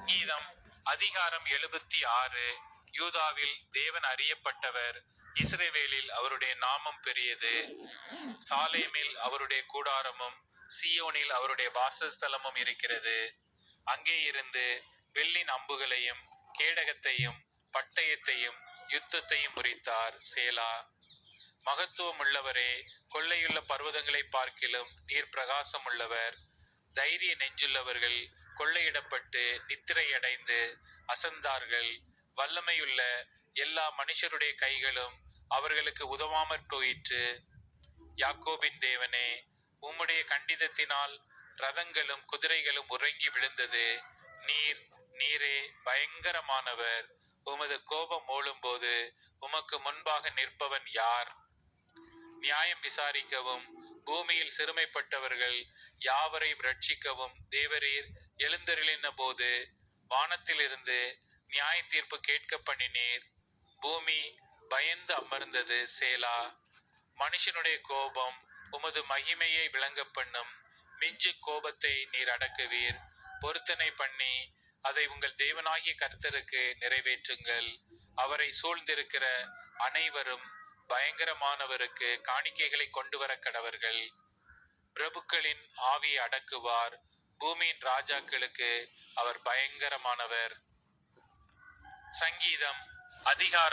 கீதம் அதிகாரம் 76. யூதாவில் தேவன் அறியப்பட்டவர், இஸ்ரவேலில் அவருடைய நாமம் பெரியது. சாலேமில் அவருடைய கூடாரமும் சீயோனில் அவருடைய வாசஸ்தலமும் இருக்கிறது. அங்கே இருந்து வெள்ளின் அம்புகளையும் கேடகத்தையும் பட்டயத்தையும் யுத்தத்தையும் முறித்தார். சேலா. மகத்துவம் உள்ளவரே, கொள்ளையுள்ள பர்வதங்களை பார்க்கிலும் நீர் பிரகாசம் உள்ளவர். தைரிய நெஞ்சுள்ளவர்கள் கொள்ளையிடப்பட்டு நித்திரையடைந்து அசந்தார்கள். வல்லமையுள்ள எல்லா மனுஷருடைய கைகளும் அவர்களுக்கு உதவாமற் போயிற்று. யாக்கோபின் தேவனே, உம்முடைய கண்டிதத்தினால் ரதங்களும் குதிரைகளும் உறங்கி விழுந்தது. நீரே பயங்கரமானவர். உமது கோபம் மூழும்போது உமக்கு முன்பாக நிற்பவன் யார்? நியாயம் விசாரிக்கவும் பூமியில் சிறுமைப்பட்டவர்கள் யாவரையும் ரட்சிக்கவும் தேவரீர் எழுந்தருளின போது வானத்திலிருந்து நியாய தீர்ப்பு கேட்க பண்ணினீர். பூமி பயந்து அமர்ந்தது. சேலா. மனுஷனுடைய கோபம் உமது மகிமையை விளங்க பண்ணும். மிஞ்சு கோபத்தை நீர் அடக்குவீர். பொருத்தனை பண்ணி அதை உங்கள் தேவனாகிய கர்த்தருக்கு நிறைவேற்றுங்கள். அவரை சூழ்ந்திருக்கிற அனைவரும் பயங்கரமானவருக்கு காணிக்கைகளை கொண்டு வர கடவர்கள். பிரபுக்களின் ஆவியை அடக்குவார். பூமியின் ராஜாக்களுக்கு அவர் பயங்கரமானவர். சங்கீதம் அதிகாரம்